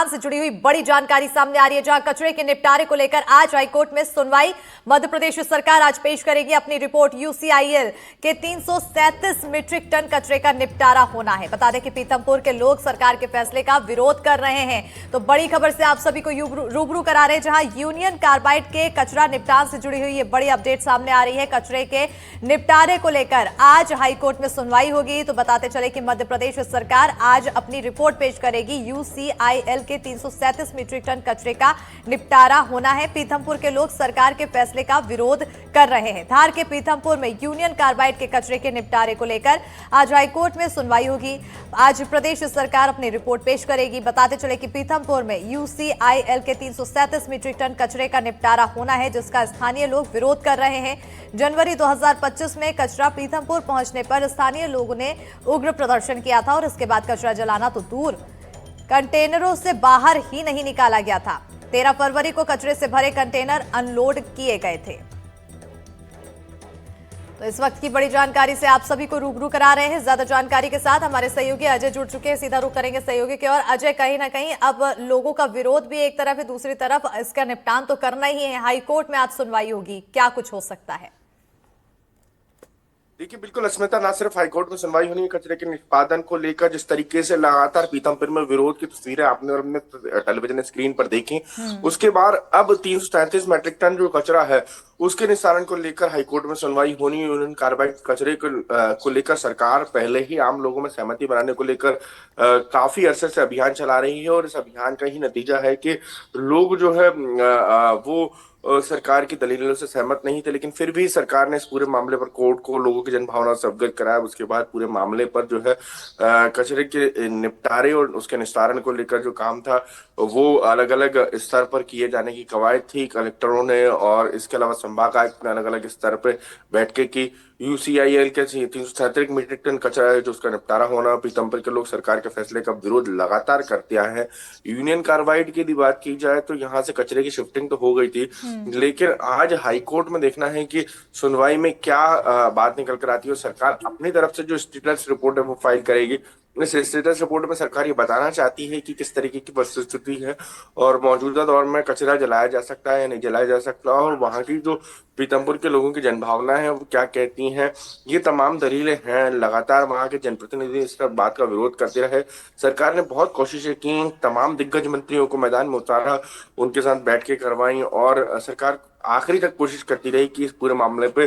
से जुड़ी हुई बड़ी जानकारी सामने आ रही है, जहां कचरे के निपटारे को लेकर आज हाईकोर्ट में सुनवाई। मध्य प्रदेश सरकार आज पेश करेगी अपनी रिपोर्ट। यूसीआईएल के 337 मीट्रिक टन कचरे का निपटारा होना है। बता दें कि पीथमपुर के लोग सरकार के फैसले का विरोध कर रहे हैं। तो बड़ी खबर से आप सभी को रूबरू करा रहे हैं, जहां यूनियन कार्बाइड के कचरा निपटान से जुड़ी हुई ये बड़ी अपडेट सामने आ रही है। कचरे के निपटारे को लेकर आज हाईकोर्ट में सुनवाई होगी। तो बताते चले कि मध्य प्रदेश सरकार आज अपनी रिपोर्ट पेश करेगी। यूसीआईएल के 337 मीट्रिक टन कचरे का निपटारा होना है। पीथमपुर के लोग सरकार के फैसले का विरोध कर रहे हैं। धार के पीथमपुर में यूनियन कार्बाइड के कचरे के निपटारे को लेकर आज हाईकोर्ट में सुनवाई होगी। आज प्रदेश सरकार अपनी रिपोर्ट पेश करेगी। बताते चले कि पीथमपुर में यूसीआईएल के 337 मीट्रिक टन कचरे का निपटारा होना है, जिसका स्थानीय लोग विरोध कर रहे हैं। जनवरी 2025 में कचरा पीथमपुर पहुंचने पर स्थानीय लोगों ने उग्र प्रदर्शन किया था और इसके बाद कचरा जलाना तो दूर, कंटेनरों से बाहर ही नहीं निकाला गया था। 13 फरवरी को कचरे से भरे कंटेनर अनलोड किए गए थे। तो इस वक्त की बड़ी जानकारी से आप सभी को रूबरू करा रहे हैं। ज्यादा जानकारी के साथ हमारे सहयोगी अजय जुड़ चुके हैं। सीधा रुख करेंगे सहयोगी के और। अजय, कहीं ना कहीं अब लोगों का विरोध भी एक तरफ है, दूसरी तरफ इसका निपटान तो करना ही है। हाईकोर्ट में आज सुनवाई होगी, क्या कुछ हो सकता है? देखिए, बिल्कुल अस्मिता, ना सिर्फ हाईकोर्ट में सुनवाई होनी है कचरे के निष्पादन को लेकर, जिस तरीके से लगातार पीथमपुर में विरोध की तस्वीरें आपने और हमने टेलीविजन स्क्रीन पर देखी, उसके बाद अब 337 मीट्रिक टन जो कचरा है उसके निस्तारण को लेकर हाईकोर्ट में सुनवाई होनी है। यूनियन कार्बाइड कचरे को लेकर सरकार पहले ही आम लोगों में सहमति बनाने को लेकर काफी अरसे से अभियान चला रही है और इस अभियान का ही नतीजा है कि लोग जो है वो सरकार की दलीलों से सहमत नहीं थे, लेकिन फिर भी सरकार ने इस पूरे मामले पर कोर्ट को लोगों की जनभावना से अवगत कराया। उसके बाद पूरे मामले पर जो है कचरे के निपटारे और उसके निस्तारण को लेकर जो काम था वो अलग अलग स्तर पर किए जाने की कवायद थी कलेक्टरों ने, और इसके अलावा संभाग आयुक्त ने अलग अलग स्तर पर बैठकें की। यूसीआईएल के 337 मीट्रिक टन कचरा है जो उसका निपटारा होना, पीथमपुर के लोग सरकार के फैसले का विरोध लगातार करते आए हैं। यूनियन कार्बाइड की यदि बात की जाए तो यहाँ से कचरे की शिफ्टिंग तो हो गई थी, लेकिन आज हाईकोर्ट में देखना है कि सुनवाई में क्या बात निकल कर आती है। सरकार अपनी तरफ से जो स्टेटस रिपोर्ट है वो फाइल करेगी। इस स्टेटस रिपोर्ट में सरकार ये बताना चाहती है कि किस तरीके की परिस्थिति है और मौजूदा दौर में कचरा जलाया जा सकता है या नहीं जलाया जा सकता, और वहां की जो पीथमपुर के लोगों की जनभावना है वो क्या कहती हैं। ये तमाम दलीलें हैं। लगातार वहां के जनप्रतिनिधि इस बात का विरोध करते रहे। सरकार ने बहुत कोशिशें की, तमाम दिग्गज मंत्रियों को मैदान में उतारा, उनके साथ बैठकें करवाई और सरकार आखिरी तक कोशिश करती रही कि इस पूरे मामले पे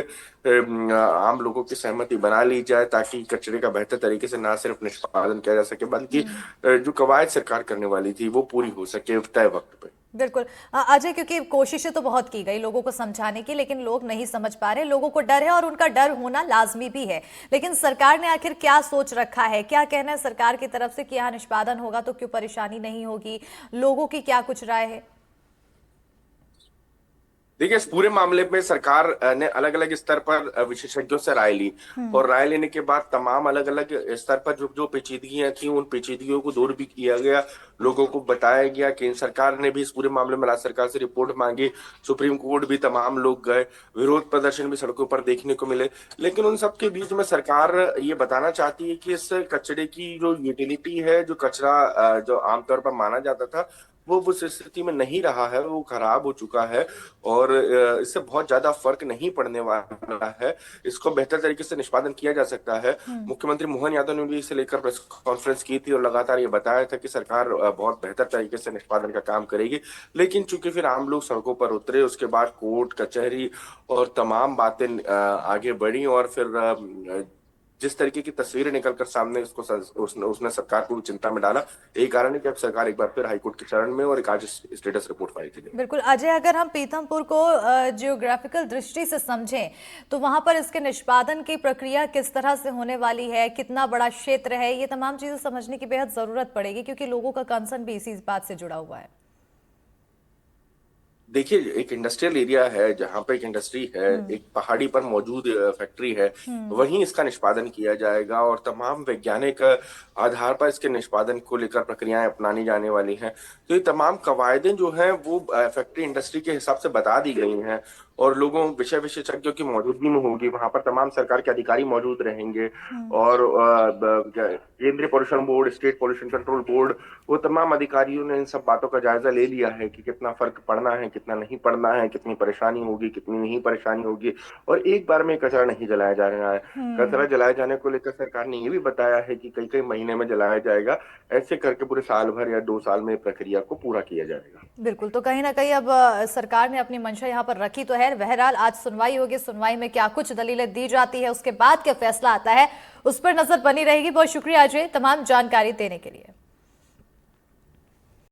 आम लोगों की सहमति बना ली जाए, ताकि कचरे का बेहतर तरीके से ना सिर्फ निष्पादन किया जा सके बल्कि जो कवायद सरकार करने वाली थी वो पूरी हो सके तय वक्त पे। बिल्कुल अजय, क्योंकि कोशिशें तो बहुत की गई लोगों को समझाने की, लेकिन लोग नहीं समझ पा रहे। लोगों को डर है और उनका डर होना लाजमी भी है, लेकिन सरकार ने आखिर क्या सोच रखा है? क्या कहना है सरकार की तरफ से कि यहाँ निष्पादन होगा तो क्यों परेशानी नहीं होगी? लोगों की क्या कुछ राय है? देखिए, इस पूरे मामले में सरकार ने अलग अलग स्तर पर विशेषज्ञों से राय ली और राय लेने के बाद तमाम अलग अलग स्तर पर जो जो पेचीदगियां थी उन पेचीदगियों को दूर भी किया गया। लोगों को बताया गया। केंद्र सरकार ने भी इस पूरे मामले में राज्य सरकार से रिपोर्ट मांगी। सुप्रीम कोर्ट भी तमाम लोग गए। विरोध प्रदर्शन भी सड़कों पर देखने को मिले। लेकिन उन सब के बीच में सरकार ये बताना चाहती है कि इस कचरे की जो यूटिलिटी है, जो कचरा जो आमतौर पर माना जाता था वो उस स्थिति में नहीं रहा है, वो खराब हो चुका है और इससे बहुत ज्यादा फर्क नहीं पड़ने वाला है। इसको बेहतर तरीके से निष्पादन किया जा सकता है। मुख्यमंत्री मोहन यादव ने भी इसे लेकर प्रेस कॉन्फ्रेंस की थी और लगातार ये बताया था कि सरकार बहुत बेहतर तरीके से निष्पादन का काम करेगी। लेकिन चूंकि फिर आम लोग सड़कों पर उतरे, उसके बाद कोर्ट कचहरी और तमाम बातें आगे बढ़ी और फिर जिस तरीके की तस्वीरें निकलकर सामने उसने सरकार को चिंता में डाला। यही कारण है कि अब सरकार एक बार फिर हाईकोर्ट के चरण में और एक आज स्टेटस रिपोर्ट फाइल की। बिल्कुल अजय, अगर हम पीथमपुर को जियोग्राफिकल दृष्टि से समझें तो वहां पर इसके निष्पादन की प्रक्रिया किस तरह से होने वाली है, कितना बड़ा क्षेत्र है, ये तमाम चीजें समझने की बेहद जरूरत पड़ेगी, क्योंकि लोगों का कंसर्न भी इसी बात से जुड़ा हुआ है। देखिए, एक इंडस्ट्रियल एरिया है जहां पे एक इंडस्ट्री है, एक पहाड़ी पर मौजूद फैक्ट्री है, वहीं इसका निष्पादन किया जाएगा और तमाम वैज्ञानिक आधार पर इसके निष्पादन को लेकर प्रक्रियाएं अपनानी जाने वाली हैं। तो ये तमाम कवायदें जो हैं वो फैक्ट्री इंडस्ट्री के हिसाब से बता दी गई हैं और लोगों विषय विशेषज्ञों की मौजूदगी में होगी। वहां पर तमाम सरकार के अधिकारी मौजूद रहेंगे और केंद्रीय pollution board, state pollution control board, वो तमाम अधिकारियों ने इन सब बातों का जायजा ले लिया है कि कितना फर्क पड़ना है, कितना नहीं पड़ना है, कितनी परेशानी होगी, कितनी नहीं परेशानी होगी। और एक बार में कचरा नहीं जलाया जा रहा है। कचरा जलाए जाने को लेकर सरकार ने ये भी बताया है कि कई कई महीने में जलाया जाएगा। ऐसे करके पूरे साल भर या 2 साल में प्रक्रिया को पूरा किया जाएगा। बिल्कुल, तो कहीं ना कहीं अब सरकार ने अपनी मंशा यहाँ पर रखी तो है। बहरहाल आज सुनवाई होगी, सुनवाई में क्या कुछ दलीलें दी जाती है, उसके बाद क्या फैसला आता है, उस पर नजर बनी रहेगी। बहुत शुक्रिया अजय तमाम जानकारी देने के लिए।